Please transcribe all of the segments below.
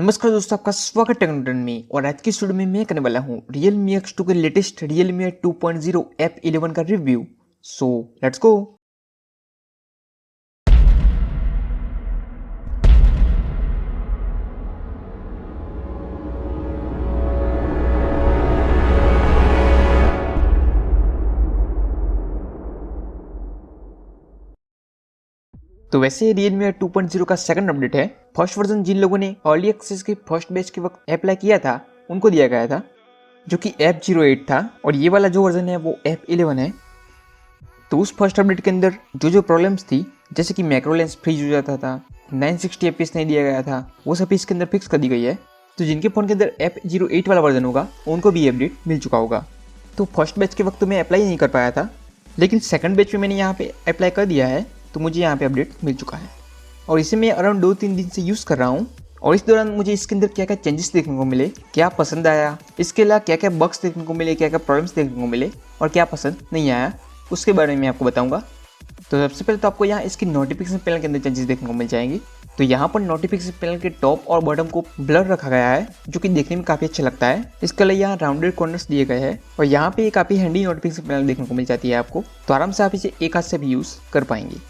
नमस्कार दोस्तों, आपका स्वागत है टेक्नोटन में। और आज की स्टूडियो में मैं करने वाला हूँ Realme X2 के लेटेस्ट Realme 2.0 F11 का रिव्यू। So let's go. तो वैसे Realme 2.0 का सेकंड अपडेट है। फर्स्ट वर्जन जिन लोगों ने अर्ली एक्सेस के फर्स्ट बैच के वक्त अप्लाई किया था उनको दिया गया था, जो कि F08 था। और ये वाला जो वर्जन है वो F11 है। तो उस फर्स्ट अपडेट के अंदर जो प्रॉब्लम्स थी, जैसे कि मैक्रो लेंस फ्रीज हो जाता था, 960 एफपीएस नहीं दिया गया था, वो सब इसके अंदर फिक्स कर दी गई है। तो जिनके फ़ोन के अंदर F08 वाला वर्जन होगा उनको भी अपडेट मिल चुका होगा। तो फर्स्ट बैच के वक्त तो मैं अप्लाई नहीं कर पाया था, लेकिन सेकंड बैच में मैंने यहाँ पे अप्लाई कर दिया है, तो मुझे यहाँ पे अपडेट मिल चुका है। और इसे मैं अराउंड 2-3 दिन से यूज़ कर रहा हूँ। और इस दौरान मुझे इसके अंदर क्या क्या चेंजेस देखने को मिले, क्या पसंद आया, इसके अलावा क्या क्या बग्स देखने को मिले, क्या क्या प्रॉब्लम्स देखने को मिले और क्या पसंद नहीं आया, उसके बारे में मैं आपको बताऊंगा। तो सबसे पहले तो आपको यहाँ इसकी नोटिफिकेशन पैनल के अंदर चेंजेस देखने को मिल जाएंगी। तो यहाँ पर नोटिफिकेशन पैनल के टॉप और बॉटम को ब्लर रखा गया है, जो कि देखने में काफ़ी अच्छा लगता है। इसके अलावा यहाँ राउंडेड कॉर्नर्स दिए गए हैं और यहाँ पे काफ़ी हैंडी नोटिफिकेशन पैनल देखने को मिल जाती है आपको, तो आराम से आप इसे एक हाथ से भी यूज़ कर पाएंगे।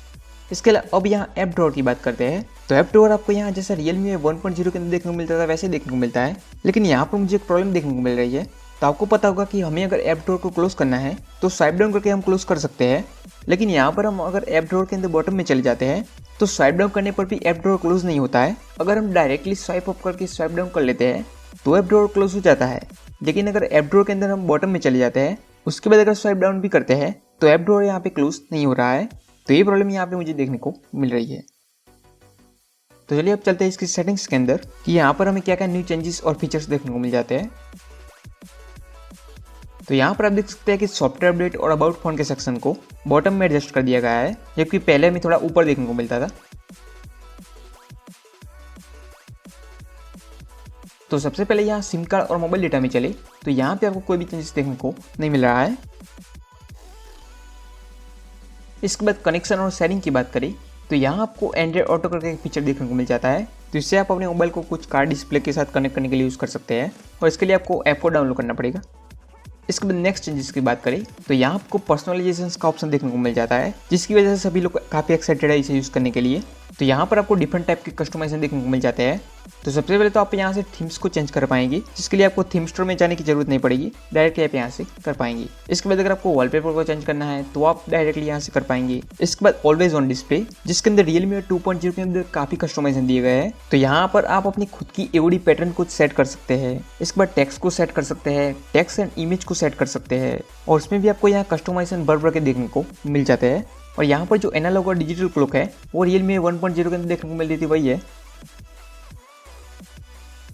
इसके अलावा अब यहाँ ऐप ड्रॉअर की बात करते हैं। तो ऐप ड्रॉअर आपको यहाँ जैसा Realme 1.0 के अंदर देखने को मिलता था वैसे देखने को मिलता है, लेकिन यहाँ पर मुझे एक प्रॉब्लम देखने को मिल रही है। तो आपको पता होगा कि हमें अगर ऐप ड्रॉअर को क्लोज करना है तो स्वाइप डाउन करके हम क्लोज कर सकते हैं, लेकिन यहाँ पर हम अगर ऐप ड्रॉअर के अंदर बॉटम में चले जाते हैं तो स्वाइप डाउन करने पर भी ऐप ड्रॉअर क्लोज नहीं होता है। अगर हम डायरेक्टली स्वाइप अप करके स्वाइप डाउन कर लेते हैं तो ऐप ड्रॉअर क्लोज हो जाता है, लेकिन अगर ऐप ड्रॉअर के अंदर हम बॉटम में चले जाते हैं उसके बाद अगर स्वाइप डाउन भी करते हैं तो ऐप ड्रॉअर यहाँ पे क्लोज नहीं हो रहा है। तो ये प्रॉब्लम यहाँ पे मुझे देखने को मिल रही है। तो चलिए अब चलते हैं इसकी सेटिंग्स के अंदर कि यहाँ पर हमें क्या क्या न्यू चेंजेस और फीचर्स देखने को मिल जाते हैं। तो यहाँ पर आप देख सकते हैं कि सॉफ्टवेयर अपडेट और अबाउट फोन के सेक्शन को बॉटम में एडजस्ट कर दिया गया है, जबकि पहले हमें थोड़ा ऊपर देखने को मिलता था। तो सबसे पहले यहाँ सिम कार्ड और मोबाइल डेटा में चले तो यहाँ पे आपको कोई भी चेंजेस देखने को नहीं मिल रहा है। इसके बाद कनेक्शन और शेयरिंग की बात करें तो यहाँ आपको एंड्रॉइड ऑटो करके एक फीचर देखने को मिल जाता है। तो इससे आप अपने मोबाइल को कुछ कार डिस्प्ले के साथ कनेक्ट करने के लिए यूज़ कर सकते हैं, और इसके लिए आपको ऐप को डाउनलोड करना पड़ेगा। इसके बाद नेक्स्ट चेंजेस की बात करें तो यहाँ आपको पर्सनलाइजेशन का ऑप्शन देखने को मिल जाता है, जिसकी वजह से सभी लोग काफ़ी एक्साइटेड है इसे यूज़ करने के लिए। तो यहाँ पर आपको डिफरेंट टाइप के कस्टमाइजेशन देखने को मिल जाते हैं। तो सबसे पहले तो आप यहाँ से थीम्स को चेंज कर पाएंगे, जिसके लिए आपको थीम स्टोर में जाने की जरूरत नहीं पड़ेगी, डायरेक्टली आप यहाँ से कर पाएंगे। इसके बाद अगर आपको वॉलपेपर को चेंज करना है तो आप डायरेक्टली यहाँ से कर पाएंगे। इसके बाद ऑलवेज ऑन डिस्प्ले, जिसके अंदर Realme 2.0 के अंदर काफ़ी कस्टमाइजेशन दिए गए हैं। तो यहाँ पर आप अपनी खुद की एओडी पैटर्न को सेट कर सकते हैं। इसके बाद टेक्स्ट को सेट कर सकते हैं, टेक्स्ट एंड इमेज को सेट कर सकते हैं, और इसमें भी आपको यहाँ कस्टमाइजेशन बढ़ के देखने को मिल जाते हैं। और यहाँ पर जो एनालॉग और डिजिटल क्लॉक है वो Realme 1.0 के अंदर देखने को मिल रही थी वही है।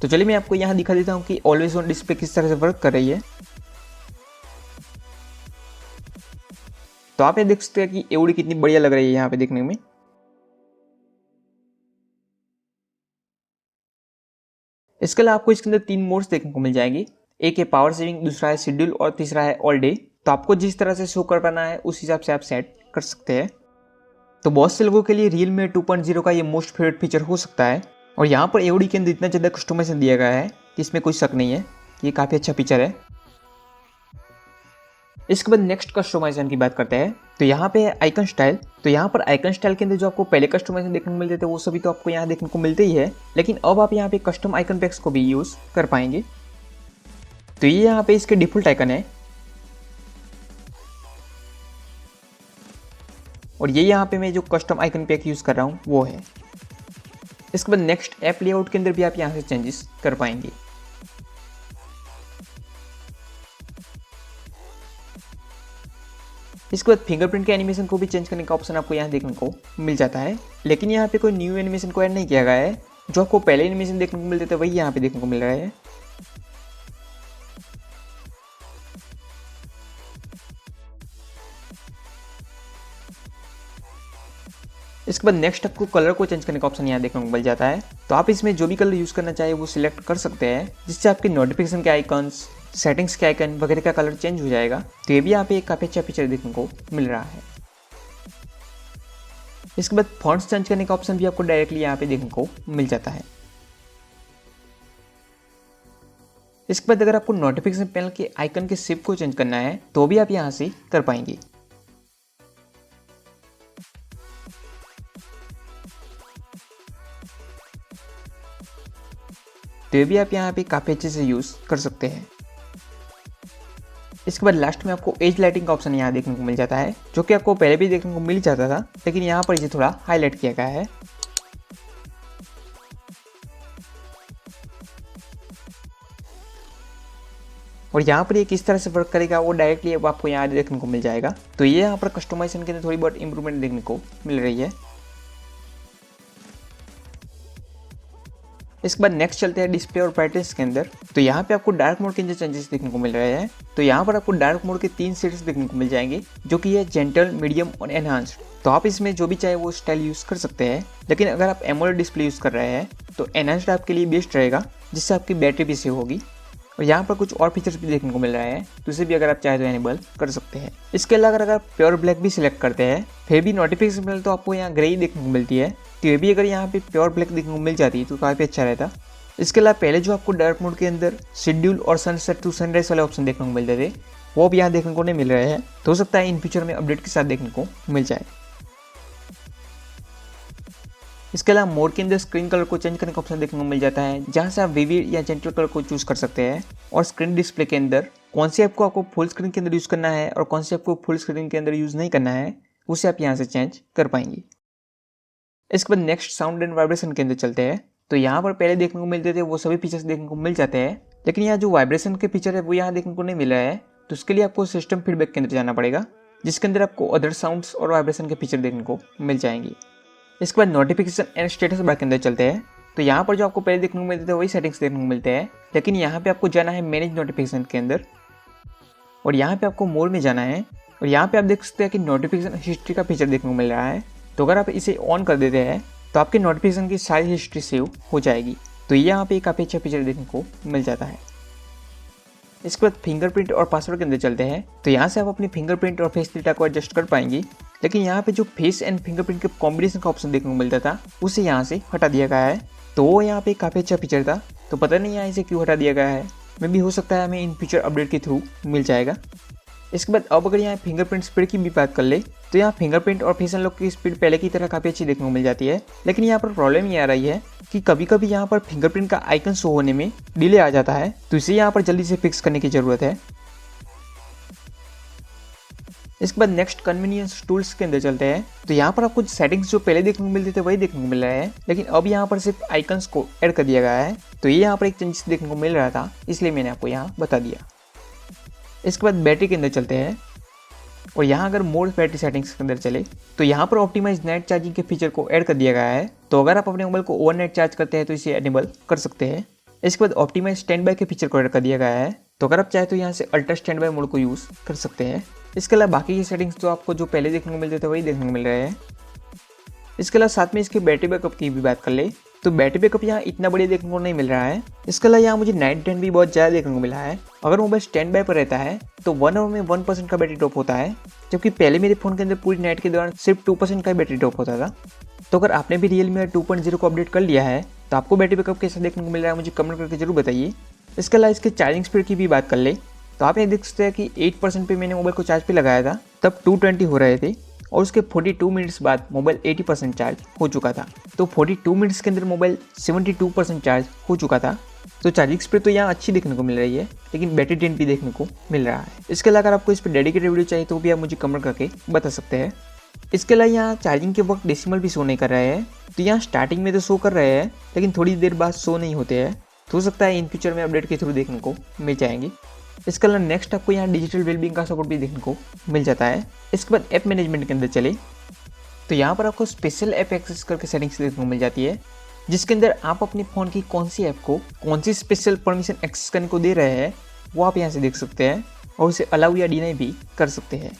तो चलिए मैं आपको यहाँ दिखा देता हूँ कि ऑलवेज ऑन डिस्प्ले किस तरह से वर्क कर रही है। तो आप ये देख सकते हैं कि एओडी कितनी बढ़िया लग रही है यहाँ पे देखने में। इसके अलावा आपको इसके अंदर 3 मोड्स देखने को मिल जाएंगे। एक है पावर सेविंग, दूसरा है शेड्यूल और तीसरा है ऑल डे। तो आपको जिस तरह से शो कर पाना है उस हिसाब से आप सेट कर सकते हैं। तो बहुत से लोगों के लिए Realme 2.0 का ये मोस्ट फेवरेट फीचर हो सकता है। और यहाँ पर एओडी के अंदर इतना ज़्यादा कस्टमाइजेशन दिया गया है कि इसमें कोई शक नहीं है कि ये काफ़ी अच्छा फीचर है। इसके बाद नेक्स्ट कस्टमाइजेशन की बात करते हैं। तो यहाँ पे है आइकन स्टाइल। तो यहाँ पर आइकन स्टाइल के अंदर जो आपको पहले कस्टमाइजेशन देखने को मिलते थे वो सभी तो आपको यहाँ देखने को मिलते ही है, लेकिन अब आप यहाँ पे कस्टम आइकन पैक्स को भी यूज़ कर पाएंगे। तो ये यहाँ पे इसके डिफॉल्ट आइकन है, और ये यहाँ पे मैं जो कस्टम आइकन पैक यूज़ कर रहा हूँ वो है। इसके बाद नेक्स्ट ऐप लेआउट के अंदर भी आप यहाँ से चेंजेस कर पाएंगे। इसके बाद फिंगरप्रिंट के एनिमेशन को भी चेंज करने का ऑप्शन आपको यहाँ देखने को मिल जाता है, लेकिन यहाँ पे कोई न्यू एनिमेशन को ऐड नहीं किया गया है। जो आपको पहले एनिमेशन देखने को मिलते थे वही यहाँ पे देखने को मिल रहा है। इसके बाद नेक्स्ट आपको कलर को चेंज करने का ऑप्शन यहाँ देखने को मिल जाता है। तो आप इसमें जो भी कलर यूज़ करना चाहे वो सिलेक्ट कर सकते हैं, जिससे आपके नोटिफिकेशन के आइकन्स, सेटिंग्स के आइकन वगैरह का कलर चेंज हो जाएगा। तो ये भी यहाँ पे एक काफ़ी अच्छा फीचर देखने को मिल रहा है। इसके बाद फॉन्ट्स चेंज करने का ऑप्शन भी आपको डायरेक्टली यहाँ पे देखने को मिल जाता है। इसके बाद अगर आपको नोटिफिकेशन पैनल के आइकन के शेप को चेंज करना है तो भी आप यहाँ से कर पाएंगे। तो ये भी आप यहाँ पे काफ़ी अच्छे से यूज़ कर सकते हैं। इसके बाद लास्ट में आपको एज लाइटिंग का ऑप्शन यहाँ देखने को मिल जाता है, जो कि आपको पहले भी देखने को मिल जाता था, लेकिन यहाँ पर इसे थोड़ा हाईलाइट किया गया है। और यहाँ पर ये किस तरह से वर्क करेगा वो डायरेक्टली अब आपको यहाँ देखने को मिल जाएगा। तो ये यहाँ पर कस्टमाइजेशन के अंदर थोड़ी बहुत इंप्रूवमेंट देखने को मिल रही है। इसके बाद नेक्स्ट चलते हैं डिस्प्ले और ब्राइटनेस के अंदर। तो यहाँ पे आपको डार्क मोड के अंदर चेंजेस देखने को मिल रहे हैं। तो यहाँ पर आपको डार्क मोड के 3 सेट्स देखने को मिल जाएंगे, जो कि है जेंटल, मीडियम और एनहांस्ड। तो आप इसमें जो भी चाहे वो स्टाइल यूज़ कर सकते हैं, लेकिन अगर आप एमोलेड डिस्प्ले यूज़ कर रहे हैं तो एनहांस्ड आपके लिए बेस्ट रहेगा, जिससे आपकी बैटरी भी सेव होगी। और यहाँ पर कुछ और फीचर्स भी देखने को मिल रहे हैं, तो इसे भी अगर आप चाहे तो एनेबल कर सकते हैं। इसके अलावा अगर आप प्योर ब्लैक भी सिलेक्ट करते हैं फिर भी नोटिफिकेशन पैनल तो आपको यहाँ ग्रे ही देखने को मिलती है। तो ये भी अगर यहाँ पे प्योर ब्लैक देखने को मिल जाती तो काफ़ी अच्छा रहता। इसके अलावा पहले जो आपको डार्क मोड के अंदर शेड्यूल और सनसेट टू सनराइज वाले ऑप्शन देखने को मिलते थे, वो भी यहाँ देखने को नहीं मिल रहे हैं। तो हो सकता है इन फ्यूचर में अपडेट के साथ देखने को मिल जाए। इसके अलावा मोड के अंदर स्क्रीन कलर को चेंज करने का ऑप्शन देखने को मिल जाता है, जहाँ से आप विविड या जेंटल कलर को चूज कर सकते हैं। और स्क्रीन डिस्प्ले के अंदर कौन सी ऐप को आपको फुल स्क्रीन के अंदर यूज़ करना है और कौन सी ऐप को फुल स्क्रीन के अंदर यूज़ नहीं करना है, उसे आप यहाँ से चेंज कर पाएंगे। इसके बाद नेक्स्ट साउंड एंड वाइब्रेशन के अंदर चलते हैं। तो यहाँ पर पहले देखने को मिलते थे वो सभी फीचर्स देखने को मिल जाते हैं, लेकिन यहाँ जो वाइब्रेशन के फीचर है वो यहाँ देखने को नहीं मिल रहा है। तो उसके लिए आपको सिस्टम फीडबैक के अंदर जाना पड़ेगा, जिसके अंदर आपको अदर साउंड्स और वाइब्रेशन के फीचर देखने को मिल जाएंगे। इसके बाद नोटिफिकेशन एंड स्टेटस बार के अंदर चलते हैं। तो यहाँ पर जो आपको पहले देखने को मिलते थे वही सेटिंग्स देखने को मिलते हैं, लेकिन यहाँ पे आपको जाना है मैनेज नोटिफिकेशन के अंदर और यहाँ पे आपको मोर में जाना है। और यहाँ पे आप देख सकते हैं कि नोटिफिकेशन हिस्ट्री का फीचर देखने को मिल रहा है। तो अगर आप इसे ऑन कर देते हैं तो आपके नोटिफिकेशन की सारी हिस्ट्री सेव हो जाएगी। तो ये यहाँ पे काफ़ी अच्छा फीचर देखने को मिल जाता है। इसके बाद फिंगरप्रिंट और पासवर्ड के अंदर चलते हैं। तो यहाँ से आप अपनी फिंगरप्रिंट और फेस डेटा को एडजस्ट कर पाएंगे, लेकिन यहाँ पे जो फेस एंड फिंगरप्रिंट के कॉम्बिनेशन का ऑप्शन देखने को मिलता था उसे यहाँ से हटा दिया गया है। तो वो यहाँ पे काफ़ी अच्छा फीचर था। तो पता नहीं यहाँ इसे क्यों हटा दिया गया है, मे भी हो सकता है हमें इन फ्यूचर अपडेट के थ्रू मिल जाएगा। इसके बाद अब अगर यहाँ फिंगरप्रिंट स्पीड की भी बात कर ले तो यहाँ फिंगरप्रिंट और फेस अनलॉक की स्पीड पहले की तरह काफ़ी अच्छी देखने को मिल जाती है, लेकिन यहाँ पर प्रॉब्लम ये आ रही है कि कभी कभी यहाँ पर फिंगरप्रिंट का आइकन शो होने में डिले आ जाता है। तो इसे यहाँ पर जल्दी से फिक्स करने की ज़रूरत है। इसके बाद नेक्स्ट कन्वीनियंस टूल्स के अंदर चलते हैं। तो यहाँ पर आपको सेटिंग्स जो पहले देखने को मिलते थे वही देखने को मिल रहा है, लेकिन अब यहाँ पर सिर्फ आइकन्स को ऐड कर दिया गया है। तो ये यहाँ पर एक चेंजेस देखने को मिल रहा था, इसलिए मैंने आपको यहाँ बता दिया। इसके बाद बैटरी के अंदर चलते हैं और यहाँ अगर मोड बैटरी सेटिंग्स के अंदर चले तो यहाँ पर ऑप्टिमाइज नाइट चार्जिंग के फीचर को ऐड कर दिया गया है। तो अगर आप अपने मोबाइल को ओवरनाइट चार्ज करते हैं तो इसे एनेबल कर सकते हैं। इसके बाद ऑप्टिमाइज स्टैंड बाय के फीचर को ऐड कर दिया गया है। तो अगर आप चाहे तो यहाँ से अल्ट्रा स्टैंड बाय मोड को यूज़ कर सकते हैं। इसके अलावा बाकी की सेटिंग्स तो आपको जो पहले देखने को मिलते थे वही देखने को मिल रहे हैं। इसके अलावा साथ में इसके बैटरी बैकअप की भी बात कर ले तो बैटरी बैकअप यहाँ इतना बढ़िया देखने को नहीं मिल रहा है। इसके अलावा यहाँ मुझे नाइट टाइम भी बहुत ज़्यादा देखने को मिला है। अगर मोबाइल स्टैंड बाय पर रहता है तो 1 आवर में 1% का बैटरी ड्रॉप होता है, जबकि पहले मेरे फ़ोन के अंदर पूरी नाइट के दौरान सिर्फ 2% का बैटरी ड्रॉप होता था। तो अगर आपने भी Realme 2.0 को अपडेट कर लिया है तो आपको बैटरी बैकअप कैसा देखने को मिल रहा है मुझे कमेंट करके जरूर बताइए। इसके अलावा इसके चार्जिंग स्पीड की भी बात कर ले तो आप ये देख सकते हैं कि 8% पे मैंने मोबाइल को चार्ज पे लगाया था तब 220 हो रहे थे और उसके 42 मिनट्स बाद मोबाइल 80% चार्ज हो चुका था। तो 42 मिनट्स के अंदर मोबाइल 72% चार्ज हो चुका था। तो चार्जिंग स्पीड तो यहाँ अच्छी देखने को मिल रही है, लेकिन बैटरी ड्रेन भी देखने को मिल रहा है। इसके अलावा अगर आपको इस पर डेडिकेटेड वीडियो चाहिए तो भी आप मुझे कमेंट करके बता सकते हैं। इसके अलावा यहाँ चार्जिंग के वक्त डेसिमल भी शो नहीं कर रहे हैं। तो यहाँ स्टार्टिंग में तो शो कर रहे हैं, लेकिन थोड़ी देर बाद शो नहीं होते हैं। तो हो सकता है इन फ्यूचर में अपडेट के थ्रू देखने को मिल जाएंगे। इसके अलावा नेक्स्ट आपको यहाँ डिजिटल वेलबींग का सपोर्ट भी देखने को मिल जाता है। इसके बाद ऐप मैनेजमेंट के अंदर चले तो यहाँ पर आपको स्पेशल ऐप एक्सेस करके सेटिंग्स देखने को मिल जाती है, जिसके अंदर आप अपने फ़ोन की कौन सी ऐप को कौन सी स्पेशल परमिशन एक्सेस करने को दे रहे हैं वो आप यहाँ से देख सकते हैं और उसे अलाउ या डिनाई भी कर सकते हैं।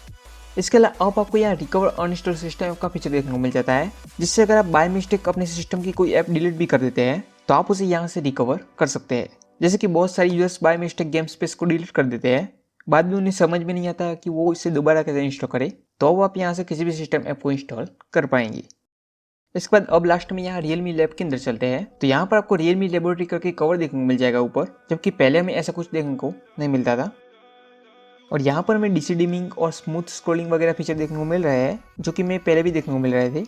इसके अलावा अब आपको यहाँ रिकवर अनइंस्टॉल सिस्टम ऐप का फीचर देखने को मिल जाता है, जिससे अगर आप बाय मिस्टेक अपने सिस्टम की कोई ऐप डिलीट भी कर देते हैं तो आप उसे यहाँ से रिकवर कर सकते हैं। जैसे कि बहुत सारे users by mistake game space को डिलीट कर देते हैं, बाद में उन्हें समझ में नहीं आता कि वो इसे दोबारा कैसे इंस्टॉल करें, तो अब आप यहाँ से किसी भी सिस्टम ऐप को इंस्टॉल कर पाएंगे। इसके बाद अब लास्ट में यहाँ रियलमी लैब के अंदर चलते हैं। तो यहाँ पर आपको रियलमी लेबोरेटरी करके कवर देखने को मिल जाएगा ऊपर, जबकि पहले हमें ऐसा कुछ देखने को नहीं मिलता था। और यहाँ पर हमें डीसी डिमिंग और स्मूथ स्क्रोलिंग वगैरह फीचर देखने को मिल रहे हैं, जो कि हमें पहले भी देखने को मिल रहे थे।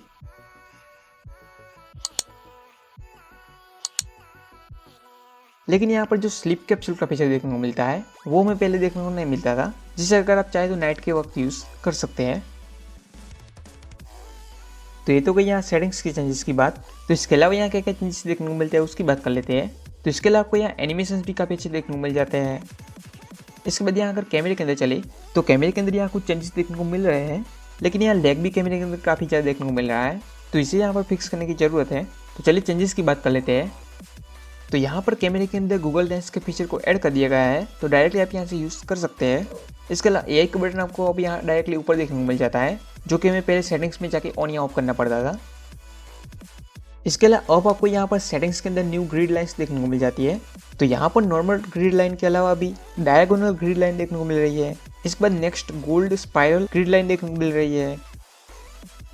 लेकिन यहाँ पर जो स्लीप कैप्सूल का फीचर देखने को मिलता है वो हमें पहले देखने को नहीं मिलता था, जिसे अगर आप चाहे तो नाइट के वक्त यूज़ कर सकते हैं। तो ये तो गई यहाँ सेटिंग्स की चेंजेस की बात। तो इसके अलावा यहाँ क्या क्या चेंजेस देखने को मिलते हैं उसकी बात कर लेते हैं। तो इसके अलावा आपको यहाँ एनिमेशन भी काफ़ी अच्छे देखने को मिल जाते हैं। इसके बाद यहाँ अगर कैमरे के अंदर चले तो कैमरे के अंदर यहाँ कुछ चेंजेस देखने को मिल रहे हैं, लेकिन यहाँ लैग भी कैमरे के अंदर काफ़ी ज़्यादा देखने को मिल रहा है, तो इसे यहाँ पर फिक्स करने की ज़रूरत है। तो चलिए चेंजेस की बात कर लेते हैं। तो यहाँ पर कैमरे के अंदर गूगल लेंस के फीचर को ऐड कर दिया गया है, तो डायरेक्टली आप यहाँ से यूज़ कर सकते हैं। इसके अलावा AI का बटन आपको अब यहाँ डायरेक्टली ऊपर देखने को मिल जाता है, जो कि हमें पहले सेटिंग्स में जाके ऑन या ऑफ करना पड़ता था। इसके अलावा अब आपको यहाँ पर सेटिंग्स के अंदर न्यू ग्रिड लाइन्स देखने को मिल जाती है। तो यहाँ पर नॉर्मल ग्रिड लाइन के अलावा अभी डायगोनल ग्रिड लाइन देखने को मिल रही है। इसके बाद next gold spiral grid line देखने को मिल रही है।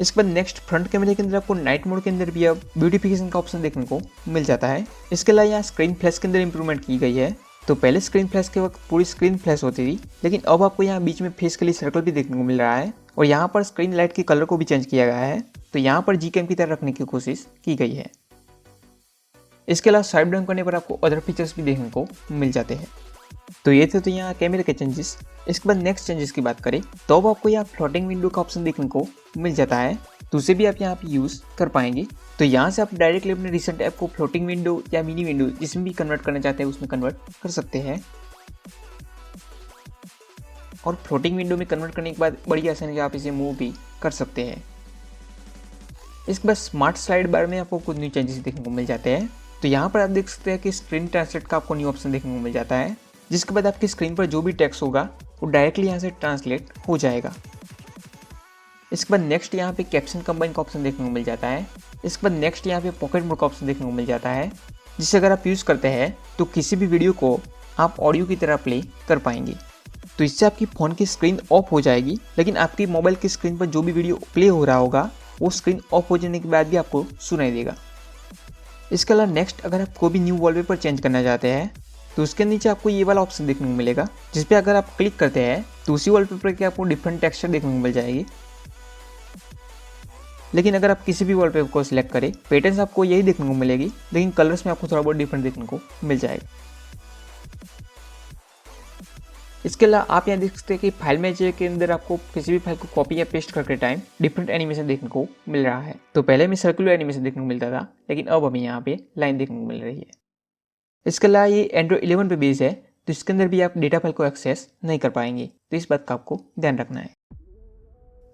इसके बाद नेक्स्ट फ्रंट कैमरे के अंदर आपको नाइट मोड के अंदर भी अब ब्यूटिफिकेशन का ऑप्शन देखने को मिल जाता है। इसके अलावा यहाँ स्क्रीन फ्लैश के अंदर इंप्रूवमेंट की गई है। तो पहले स्क्रीन फ्लैश के वक्त पूरी स्क्रीन फ्लैश होती थी, लेकिन अब आपको यहाँ बीच में फेस के लिए सर्कल भी देखने को मिल रहा है, और यहाँ पर स्क्रीन लाइट के कलर को भी चेंज किया गया है। तो यहाँ पर Gcam की तरह रखने की कोशिश की गई है। इसके अलावा स्वाइप डाउन करने पर आपको अदर फीचर्स भी देखने को मिल जाते हैं। तो ये थे तो यहाँ कैमरे के चेंजेस। इसके बाद नेक्स्ट चेंजेस की बात करें तो अब आपको यहाँ फ्लोटिंग विंडो का ऑप्शन देखने को मिल जाता है, तो उसे भी आप यहाँ पे यूज़ कर पाएंगे। तो यहाँ से आप डायरेक्टली अपने रिसेंट ऐप को फ्लोटिंग विंडो या मिनी विंडो जिसमें भी कन्वर्ट करना चाहते हैं उसमें कन्वर्ट कर सकते हैं। और फ्लोटिंग विंडो में कन्वर्ट करने के बाद बड़ी आसानी से आप इसे मूव भी कर सकते हैं। इसके बाद स्मार्ट स्लाइड बार में आपको कुछ न्यू चेंजेस देखने को मिल जाते हैं। तो यहाँ पर आप देख सकते हैं कि स्क्रीन ट्रांसलेट का आपको न्यू ऑप्शन देखने को मिल जाता है, जिसके बाद आपकी स्क्रीन पर जो भी टेक्स्ट होगा वो डायरेक्टली यहाँ से ट्रांसलेट हो जाएगा। इसके बाद नेक्स्ट यहाँ पे कैप्शन कंबाइन का ऑप्शन देखने को मिल जाता है। इसके बाद नेक्स्ट यहाँ पे पॉकेट मोड का ऑप्शन देखने को मिल जाता है, जिसे अगर आप यूज़ करते हैं तो किसी भी वीडियो को आप ऑडियो की तरह प्ले कर पाएंगे। तो इससे आपकी फ़ोन की स्क्रीन ऑफ हो जाएगी, लेकिन आपकी मोबाइल की स्क्रीन पर जो भी वीडियो प्ले हो रहा होगा वो स्क्रीन ऑफ हो जाने के बाद भी आपको सुनाई देगा। इसके अलावा नेक्स्ट अगर आप कोई भी न्यू वॉलपेपर चेंज करना चाहते हैं तो उसके नीचे आपको ये वाला ऑप्शन देखने को मिलेगा, जिस पे अगर आप क्लिक करते हैं तो उसी वॉलपेपर की आपको डिफरेंट टेक्सचर देखने को मिल जाएगी। लेकिन अगर आप किसी भी वॉलपेपर को सिलेक्ट करें पैटर्न्स आपको यही देखने को मिलेगी, लेकिन कलर्स में आपको थोड़ा बहुत डिफरेंट देखने को मिल जाएगा। इसके अलावा आप यहाँ देख सकते हैं कि फाइल मैनेजर के अंदर आपको किसी भी फाइल को कॉपी या पेस्ट करके टाइम डिफरेंट एनिमेशन देखने को मिल रहा है। तो पहले हमें सर्कुलर एनिमेशन देखने को मिलता था, लेकिन अब हमें यहाँ पे लाइन देखने को मिल रही है। इसके अलावा ये एंड्रॉइड 11 पे बेस है, तो इसके अंदर भी आप डेटा फाइल को एक्सेस नहीं कर पाएंगे, तो इस बात का आपको ध्यान रखना है।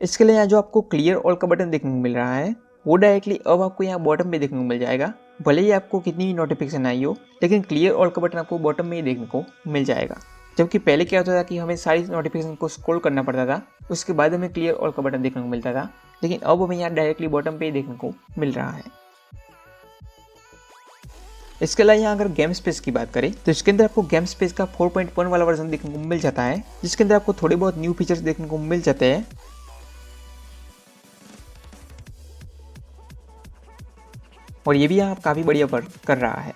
इसके लिए यहाँ जो आपको क्लियर ऑल का बटन देखने को मिल रहा है वो डायरेक्टली अब आपको यहाँ बॉटम पे देखने को मिल जाएगा। भले ही आपको कितनी भी नोटिफिकेशन आई हो, लेकिन क्लियर ऑल का बटन आपको बॉटम में ही देखने को मिल जाएगा। जबकि पहले क्या होता था कि हमें सारी नोटिफिकेशन को स्क्रॉल करना पड़ता था, उसके बाद हमें क्लियर ऑल का बटन देखने को मिलता था, लेकिन अब हमें यहाँ डायरेक्टली बॉटम पे ही देखने को मिल रहा है। इसके अलावा यहाँ अगर गेम स्पेस की बात करें तो इसके अंदर आपको गेम स्पेस का 4.1 वाला वर्जन देखने को मिल जाता है, जिसके अंदर आपको थोड़े बहुत न्यू फीचर्स देखने को मिल जाते हैं। और ये भी यहाँ काफ़ी बढ़िया वर्क कर रहा है।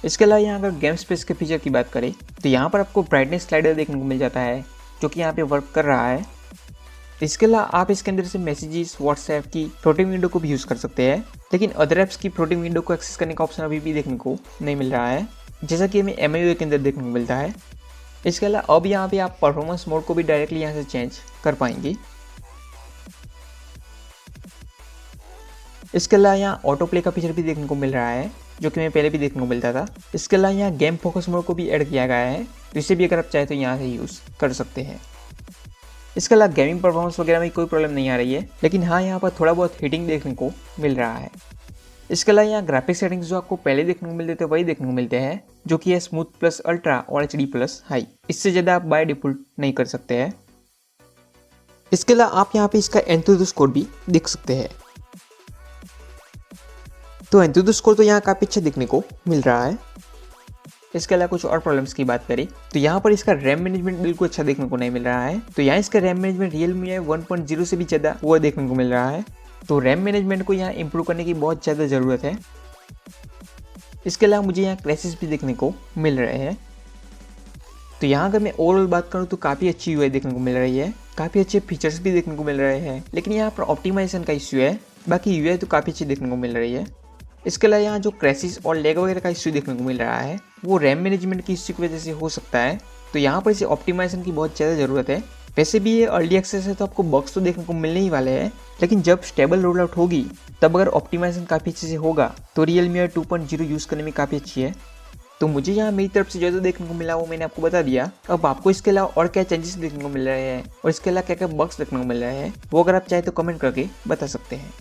इसके अलावा यहाँ अगर गेम स्पेस के फीचर की बात करें तो यहाँ पर आपको ब्राइटनेस स्लाइडर देखने को मिल जाता है, जो कि यहाँ पे वर्क कर रहा है। इसके अलावा आप इसके अंदर से मैसेजेस व्हाट्सएप की फ्लोटिंग विंडो को भी यूज़ कर सकते हैं, लेकिन अदर ऐप्स की फ्लोटिंग विंडो को एक्सेस करने का ऑप्शन अभी भी देखने को नहीं मिल रहा है, जैसा कि हमें MIUI के अंदर देखने को मिलता है। इसके अलावा अब यहाँ पे आप परफॉर्मेंस मोड को भी डायरेक्टली यहाँ से चेंज कर पाएंगे। इसके अलावा यहाँ ऑटो प्ले का फीचर भी देखने को मिल रहा है, जो कि हमें पहले भी देखने को मिलता था। इसके अलावा यहाँ गेम फोकस मोड को भी ऐड किया गया है, तो इसे भी अगर आप चाहें तो यहाँ से यूज़ कर सकते हैं। इसके अलावा गेमिंग परफॉर्मेंस वगैरह में कोई प्रॉब्लम नहीं आ रही है, लेकिन हाँ यहाँ पर थोड़ा बहुत हीटिंग देखने को मिल रहा है। इसके अलावा यहाँ ग्राफिक्स सेटिंग्स जो आपको पहले देखने को मिलते थे वही देखने को मिलते हैं, जो कि है स्मूथ प्लस अल्ट्रा और HD प्लस हाई। इससे ज़्यादा आप बाय डिफॉल्ट नहीं कर सकते हैं। इसके अलावा आप यहाँ पे इसका एंथुसियास्ट स्कोर भी देख सकते हैं। तो एंथुसियास्ट स्कोर तो यहाँ काफ़ी अच्छा देखने को मिल रहा है। इसके अलावा कुछ और प्रॉब्लम्स की बात करें तो यहाँ पर इसका रैम मैनेजमेंट बिल्कुल अच्छा देखने को नहीं मिल रहा है। तो यहाँ इसका रैम मैनेजमेंट Realme 1.0 से भी ज़्यादा वो देखने को मिल रहा है। तो रैम मैनेजमेंट को यहाँ इंप्रूव करने की बहुत ज़्यादा ज़रूरत है। इसके अलावा मुझे यहाँ क्रैशेस भी देखने को मिल रहे हैं। तो यहाँ अगर मैं ओवरऑल बात करूँ तो काफ़ी अच्छी UI देखने को मिल रही है, काफ़ी अच्छे फीचर्स भी देखने को मिल रहे हैं, लेकिन यहाँ पर ऑप्टिमाइजेशन का इश्यू है। बाकी UI तो काफ़ी अच्छी देखने को मिल रही है। इसके अलावा यहाँ जो क्रैशेस और लैग वगैरह का इश्यू देखने को मिल रहा है वो रैम मैनेजमेंट की इश्यू की वजह से हो सकता है। तो यहाँ पर इसे ऑप्टिमाइजेशन की बहुत ज़्यादा ज़रूरत है। वैसे भी ये अर्ली एक्सेस है तो आपको बग्स तो देखने को मिलने ही वाले हैं, लेकिन जब स्टेबल रोल आउट होगी तब अगर ऑप्टिमाइजेशन काफ़ी अच्छे से होगा तो Realme 2.0 यूज़ करने में काफ़ी अच्छी है। तो मुझे यहाँ मेरी तरफ से जो जो देखने को मिला वो मैंने आपको बता दिया। अब आपको इसके अलावा और क्या चेंजेस देखने को मिल रहे हैं और इसके अलावा क्या क्या बग्स देखने को मिल रहे हैं वो अगर आप चाहे तो कमेंट करके बता सकते हैं।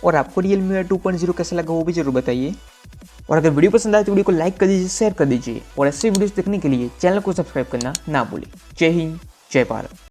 और आपको Realme 2.0 कैसा लगा वो भी जरूर बताइए। और अगर वीडियो पसंद आए तो वीडियो को लाइक कर दीजिए, शेयर कर दीजिए और ऐसे वीडियोस देखने के लिए चैनल को सब्सक्राइब करना ना भूलें। जय हिंद, जय भारत।